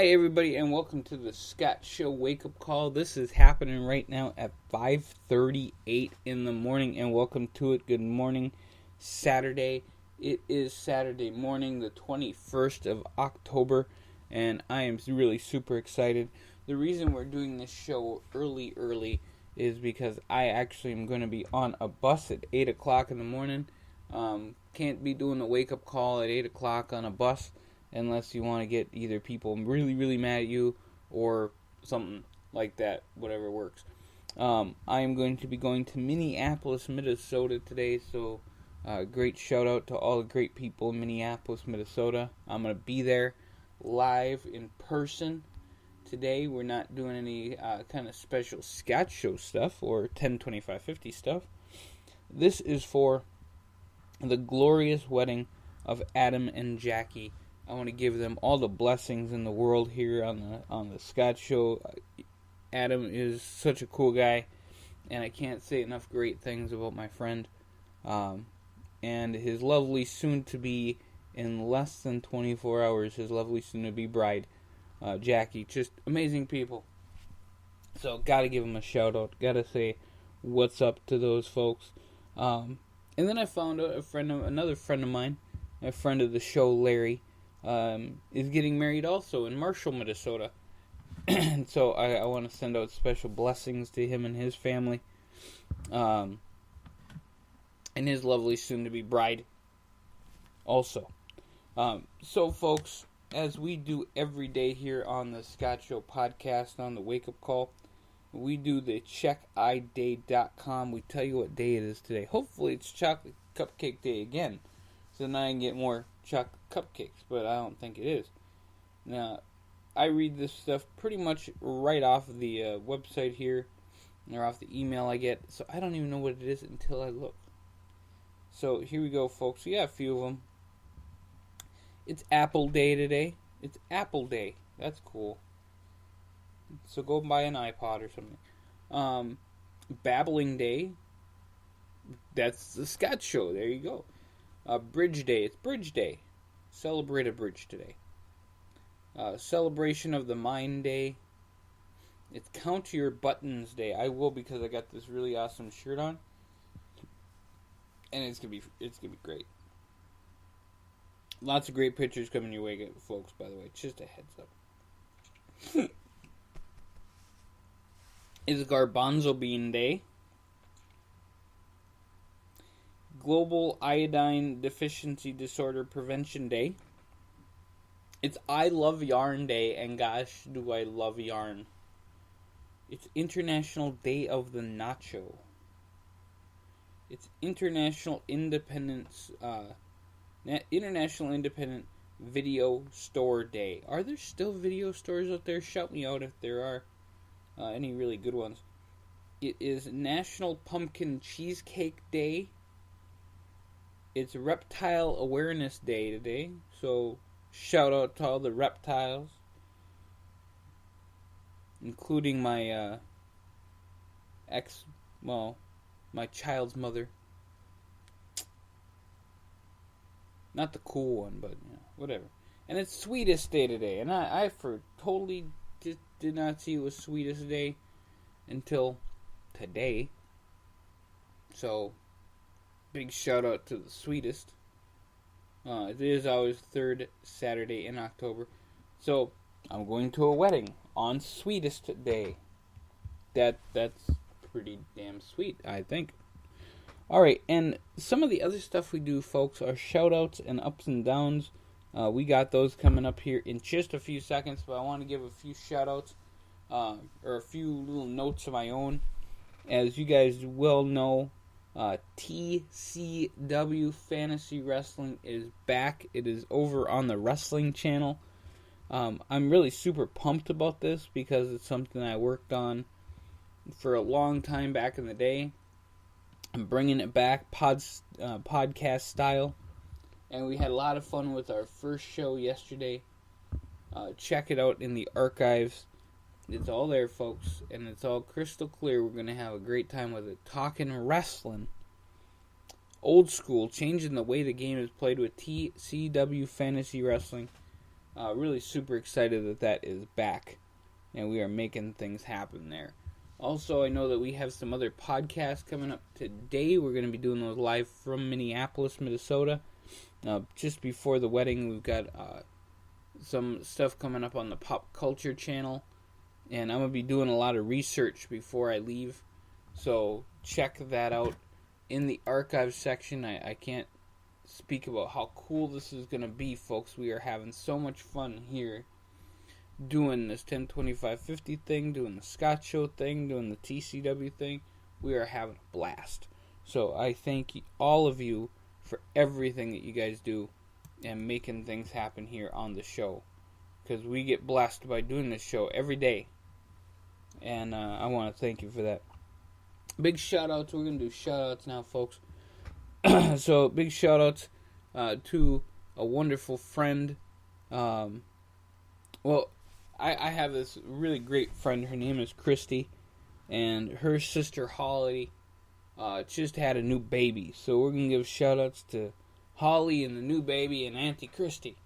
Hi everybody and welcome to the Thescottshow wake-up call. This is happening right now at 5:38 in the morning, and welcome to it. Good morning, Saturday. It is Saturday morning, the 21st of October, and I am really super excited. The reason we're doing this show early is because I actually am going to be on a bus at 8 o'clock in the morning. Can't be doing a wake-up call at 8 o'clock on a bus unless you want to get either people really mad at you or something like that, whatever works. I am going to be going to Minneapolis, Minnesota today, so great shout out to all the great people in Minneapolis, Minnesota. I'm going to be there live in person today. We're not doing any kind of special Thescottshow stuff or 10/25/50 stuff. This is for the glorious wedding of Adam and Jackie. I want to give them all the blessings in the world here on the Thescottshow. Adam is such a cool guy, and I can't say enough great things about my friend. And his lovely soon-to-be, in less than 24 hours, his lovely soon-to-be bride, Jackie. Just amazing people. So, gotta give them a shout-out. Gotta say what's up to those folks. And then I found out another friend of mine, a friend of the show, Larry, is getting married also in Marshall, Minnesota. And so I want to send out special blessings to him and his family, and his lovely soon-to-be bride also. So folks, as we do every day here on the Thescottshow podcast on the wake-up call, we do the checkiday.com. We tell you what day it is today. Hopefully it's chocolate cupcake day again, so now I can get more chocolate cupcakes, but I don't think it is. Now, I read this stuff pretty much right off of the website here, or off the email I get, so I don't even know what it is until I look. So here we go, folks. We got a few of them. It's Apple Day today. It's Apple Day. That's cool. So go buy an iPod or something. Babbling Day. That's the Thescottshow. There you go. Bridge Day. It's Bridge Day. Celebrate a bridge today. Celebration of the Mind Day. It's Count Your Buttons Day. I will, because I got this really awesome shirt on, and it's gonna be great. Lots of great pictures coming your way, folks. By the way, just a heads up. It's Garbanzo Bean Day. Global Iodine Deficiency Disorder Prevention Day. It's I Love Yarn Day, and gosh, do I love yarn. It's International Day of the Nacho. It's International Independent Video Store Day. Are there still video stores out there? Shout me out if there are any really good ones. It is National Pumpkin Cheesecake Day. It's Reptile Awareness Day today, so shout out to all the reptiles, including my my child's mother. Not the cool one, but whatever. And it's Sweetest Day today, and I totally did not see it was Sweetest Day until today. So, big shout out to the Sweetest. It is always third Saturday in October. So, I'm going to a wedding on Sweetest Day. That's pretty damn sweet, I think. Alright, and some of the other stuff we do, folks, are shout outs and ups and downs. We got those coming up here in just a few seconds, but I want to give a few shout outs, or a few little notes of my own. As you guys well know, TCW Fantasy Wrestling is back. It is over on the Wrestling Channel. I'm really super pumped about this because it's something I worked on for a long time back in the day. I'm bringing it back podcast style, and we had a lot of fun with our first show yesterday. Check it out in the archives. It's all there, folks, and it's all crystal clear. We're going to have a great time with it. Talking wrestling. Old school, changing the way the game is played with TCW Fantasy Wrestling. really super excited that is back, and we are making things happen there. Also, I know that we have some other podcasts coming up today. We're going to be doing those live from Minneapolis, Minnesota. Just before the wedding, we've got some stuff coming up on the Pop Culture channel. And I'm going to be doing a lot of research before I leave. So check that out in the archives section. I can't speak about how cool this is going to be, folks. We are having so much fun here doing this 10-25-50 thing, doing the Thescottshow thing, doing the TCW thing. We are having a blast. So I thank all of you for everything that you guys do and making things happen here on the show. Because we get blessed by doing this show every day. And I want to thank you for that. Big shout outs. We're going to do shout outs now, folks. So big shout outs to a wonderful friend. I have this really great friend. Her name is Christy, and her sister Holly just had a new baby. So we're going to give shout-outs to Holly and the new baby and Auntie Christy.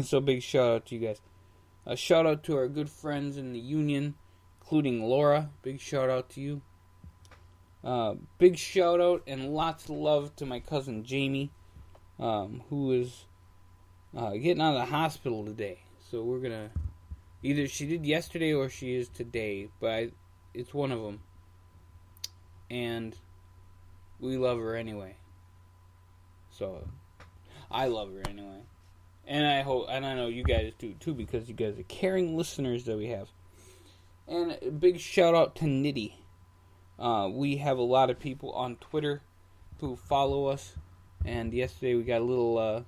So big shout-out to you guys. A shout-out to our good friends in the union, including Laura. Big shout-out to you. Big shout-out and lots of love to my cousin Jamie, who is getting out of the hospital today. So we're going to... Either she did yesterday or she is today, but it's one of them. And we love her anyway. So, I love her anyway. And I know you guys do too, because you guys are caring listeners that we have. And a big shout out to Nitty. We have a lot of people on Twitter who follow us. And yesterday we got a little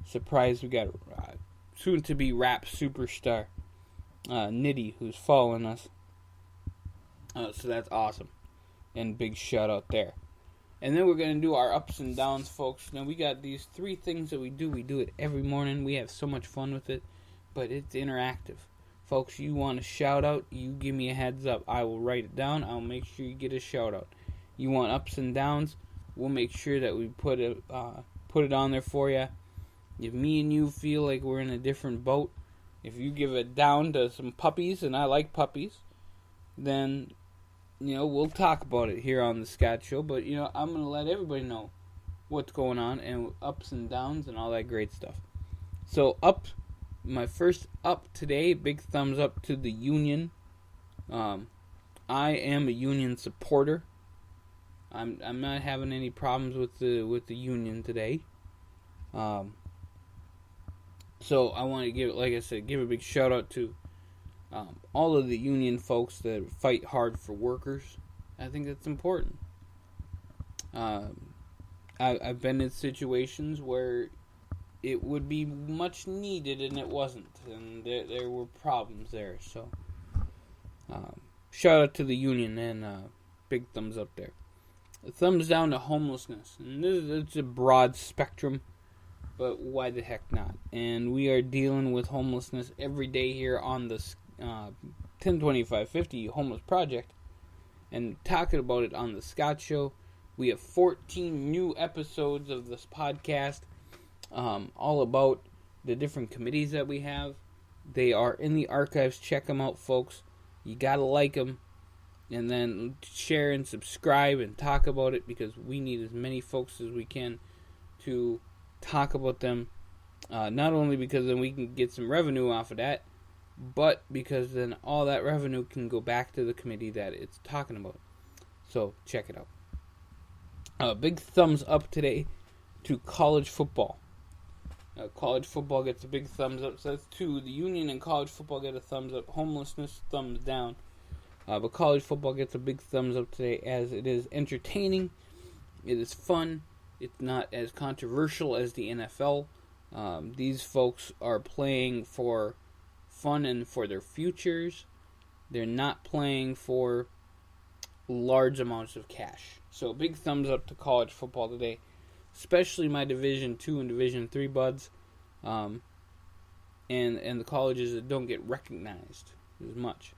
surprise. We got soon to be rap superstar Nitty, who's following us. So that's awesome. And big shout out there. And then we're going to do our ups and downs, folks. Now we got these 3 things that we do. We do it every morning. We have so much fun with it. But it's interactive. Folks, you want a shout out, you give me a heads up. I will write it down. I'll make sure you get a shout out. You want ups and downs, we'll make sure that we put it on there for you. If me and you feel like we're in a different boat, if you give it down to some puppies, and I like puppies, then, we'll talk about it here on the Thescottshow. But, I'm going to let everybody know what's going on and ups and downs and all that great stuff. So, my first up today, big thumbs up to the union. I am a union supporter. I'm not having any problems with the union today. So I want to give a big shout out to all of the union folks that fight hard for workers. I think that's important. I've been in situations where it would be much needed and it wasn't, and there were problems there. So shout out to the union, and big thumbs up there. A thumbs down to homelessness, and it's a broad spectrum. But why the heck not? And we are dealing with homelessness every day here on the 10-25-50 Homeless Project. And talking about it on the Thescottshow. We have 14 new episodes of this podcast. All about the different committees that we have. They are in the archives. Check them out, folks. You gotta like them. And then share and subscribe and talk about it, because we need as many folks as we can to talk about them, not only because then we can get some revenue off of that, but because then all that revenue can go back to the committee that it's talking about. So check it out. Big thumbs up today to college football. College football gets a big thumbs up. So that's 2. The union and college football get a thumbs up. Homelessness, thumbs down. But college football gets a big thumbs up today, as it is entertaining. It is fun. It's not as controversial as the NFL. These folks are playing for fun and for their futures. They're not playing for large amounts of cash. So big thumbs up to college football today, especially my Division II and Division III buds, and the colleges that don't get recognized as much,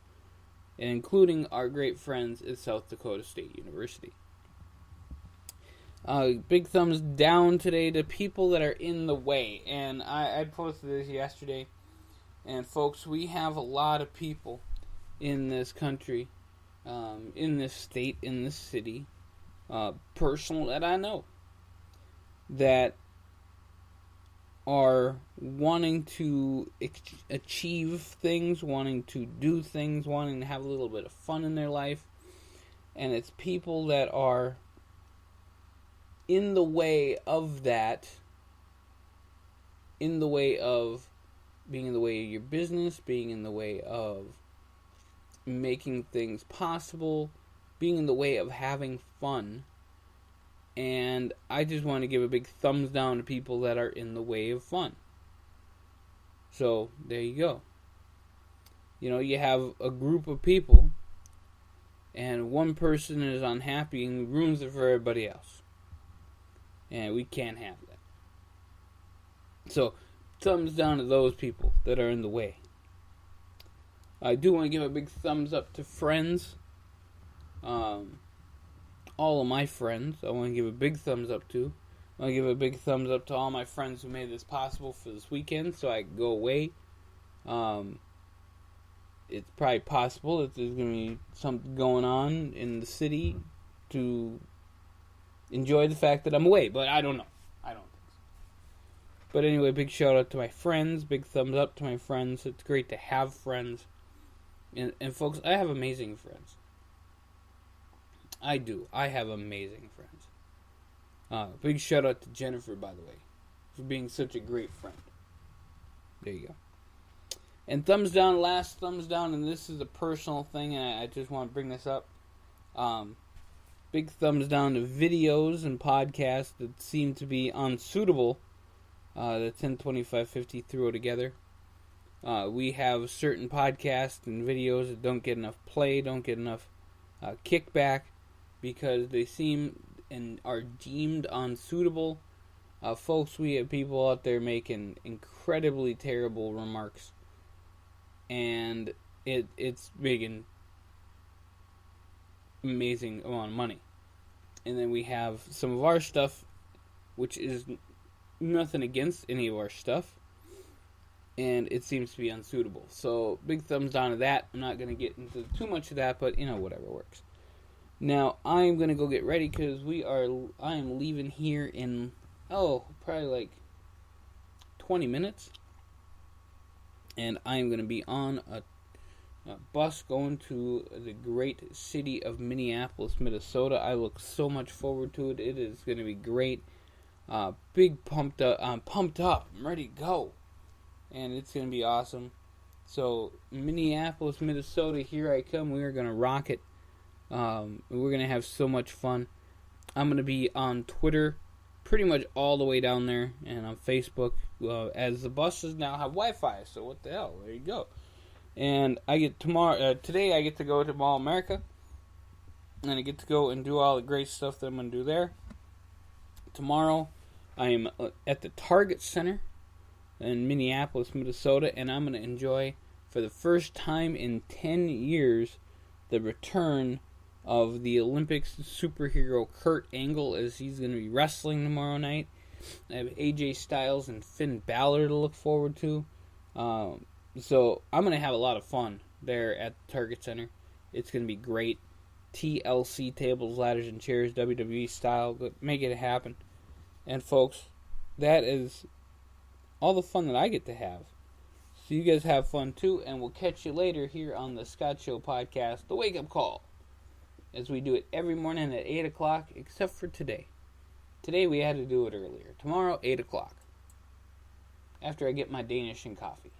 and including our great friends at South Dakota State University. Big thumbs down today to people that are in the way. And I posted this yesterday. And folks, we have a lot of people in this country, in this state, in this city, personal that I know, that are wanting to achieve things, wanting to do things, wanting to have a little bit of fun in their life. And it's people that are in the way of that, in the way of being in the way of your business, being in the way of making things possible, being in the way of having fun. And I just want to give a big thumbs down to people that are in the way of fun. So, there you go. You know, you have a group of people, and one person is unhappy and ruins it for everybody else. And we can't have that. So, thumbs down to those people that are in the way. I do want to give a big thumbs up to friends. All of my friends, I want to give a big thumbs up to. I want to give a big thumbs up to all my friends who made this possible for this weekend so I could go away. It's probably possible that there's going to be something going on in the city to enjoy the fact that I'm away, but I don't know. I don't think so. But anyway, big shout out to my friends, big thumbs up to my friends. It's great to have friends. And folks, I have amazing friends. I do. I have amazing friends. Big shout out to Jennifer, by the way, for being such a great friend. There you go. And thumbs down, last thumbs down, and this is a personal thing, and I just want to bring this up. Big thumbs down to videos and podcasts that seem to be unsuitable. The 102550 threw it together. We have certain podcasts and videos that don't get enough play, don't get enough kickback, because they seem and are deemed unsuitable. Folks, we have people out there making incredibly terrible remarks, and it's making amazing amount of money. And then we have some of our stuff, which is nothing against any of our stuff, and it seems to be unsuitable. So, big thumbs down to that. I'm not going to get into too much of that, but, whatever works. Now, I'm going to go get ready, because I am leaving here in, probably like 20 minutes. And I am going to be on a bus going to the great city of Minneapolis, Minnesota. I look so much forward to it. It is going to be great. Big pumped up. I'm pumped up. I'm ready to go. And it's going to be awesome. So, Minneapolis, Minnesota, here I come. We are going to rock it. We're going to have so much fun. I'm going to be on Twitter pretty much all the way down there, and on Facebook, as the buses now have Wi-Fi, so what the hell, there you go. And I get today I get to go to Mall America, and I get to go and do all the great stuff that I'm going to do there. Tomorrow, I am at the Target Center in Minneapolis, Minnesota, and I'm going to enjoy, for the first time in 10 years, the return of the Olympics superhero Kurt Angle, as he's going to be wrestling tomorrow night. I have AJ Styles and Finn Balor to look forward to. So I'm going to have a lot of fun there at the Target Center. It's going to be great. TLC tables, ladders, and chairs, WWE style. Make it happen. And folks, that is all the fun that I get to have. So you guys have fun too, and we'll catch you later here on the Thescottshow podcast, The Wake Up Call, as we do it every morning at 8 o'clock, except for today. Today we had to do it earlier. Tomorrow, 8 o'clock, after I get my Danish and coffee.